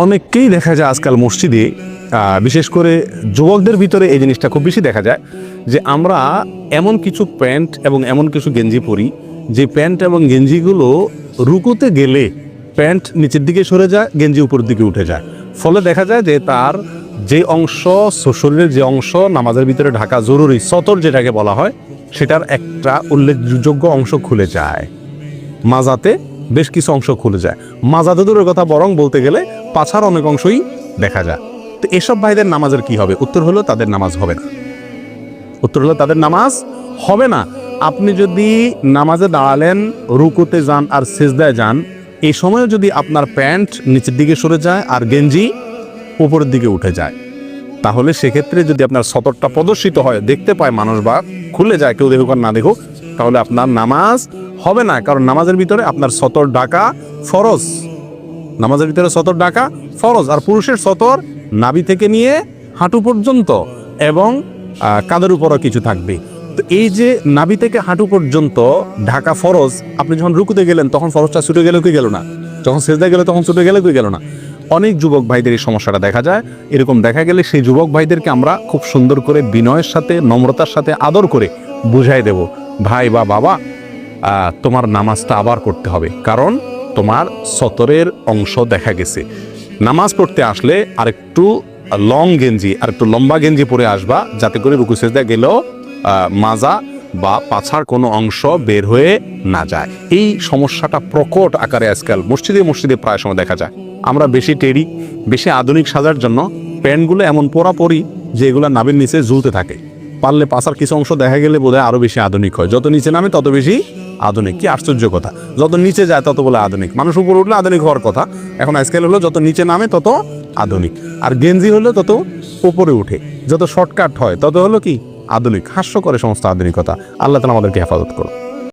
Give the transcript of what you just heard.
অনেককেই দেখা যায় আজকাল মসজিদে, বিশেষ করে যুবকদের ভিতরে এই জিনিসটা খুব বেশি দেখা যায় যে আমরা এমন কিছু প্যান্ট এবং এমন কিছু গেঞ্জি পরি যে প্যান্ট এবং গেঞ্জিগুলো রুকুতে গেলে প্যান্ট নিচের দিকে সরে যায়, গেঞ্জি উপরের দিকে উঠে যায়। ফলে দেখা যায় যে তার যে অংশ, শরীরের যে অংশ নামাজের ভিতরে ঢাকা জরুরি, সতর যেটাকে বলা হয়, সেটার একটা উল্লেখযোগ্য অংশ খুলে যায়। মাজাতে বেশ কিছু অংশ খুলে যায়। মাজাতে দূরের কথা, বরং বলতে গেলে পাছার অনেক অংশই দেখা যায়। তো এসব ভাইদের নামাজের কি হবে? উত্তর হলো তাদের নামাজ হবে না। উত্তর হলো তাদের নামাজ হবে না। আপনি যদি নামাজে দাঁড়ালেন, রুকুতে যান আর সিজদায় যান, এই সময় যদি আপনার প্যান্ট নিচের দিকে সরে যায় আর গেঞ্জি উপরের দিকে উঠে যায়, তাহলে সেক্ষেত্রে যদি আপনার সতরটা প্রদর্শিত হয়, দেখতে পায় মানুষ বা খুলে যায়, কেউ দেখুক আর না দেখুক, তাহলে আপনার নামাজ হবে না। কারণ নামাজের ভিতরে আপনার সতর ঢাকা ফরজ। নামাজের ভিতরে সতর ঢাকা ফরজ। আর পুরুষের সতর নাভি থেকে নিয়ে হাঁটু পর্যন্ত এবং কাঁধের উপরও কিছু থাকবে। তো এই যে নাভি থেকে হাঁটু পর্যন্ত ঢাকা ফরজ, আপনি যখন রুকুতে গেলেন তখন ফরজটা ছুটে গেল কি গেল না, যখন সেজদায় গেল তখন ছুটে গেলে কি গেল না। অনেক যুবক ভাইদের এই সমস্যাটা দেখা যায়। এরকম দেখা গেলে সেই যুবক ভাইদেরকে আমরা খুব সুন্দর করে বিনয়ের সাথে, নম্রতার সাথে, আদর করে বুঝাই দেব, ভাই বা বাবা, তোমার নামাজটা আবার করতে হবে, কারণ তোমার সতরের অংশ দেখা গেছে। নামাজ পড়তে আসলে আরেকটু লং গেঞ্জি, আরেকটু লম্বা গেঞ্জি পরে আসবা, যাতে করে রুকু সেজদায় গেলেও মাজা বা পাছার কোনো অংশ বের হয়ে না যায়। এই সমস্যাটা প্রকট আকারে আজকাল মসজিদে মসজিদে প্রায় সময় দেখা যায়। আমরা বেশি টেরি, বেশি আধুনিক সাজার জন্য প্যান্টগুলো এমন পরা পরি যে এগুলো নাভির নিচে ঝুলতে থাকে। পারলে পাছার কিছু অংশ দেখা গেলে বোধহয় আরো বেশি আধুনিক হয়। যত নিচে নামে তত বেশি আধুনিক। কি আশ্চর্য কথা! যত নিচে যায় তত বলে আধুনিক। মানুষ উপরে উঠলে আধুনিক হওয়ার কথা, এখন আজকাল হলো যত নিচে নামে তত আধুনিক। আর গেঞ্জি হলো তত উপরে উঠে, যত শর্টকাট হয় তত হলো কি আধুনিক। হাস্য করে সমস্ত আধুনিকতা। আল্লাহ তাআলা আমাদেরকে হেফাজত করুন।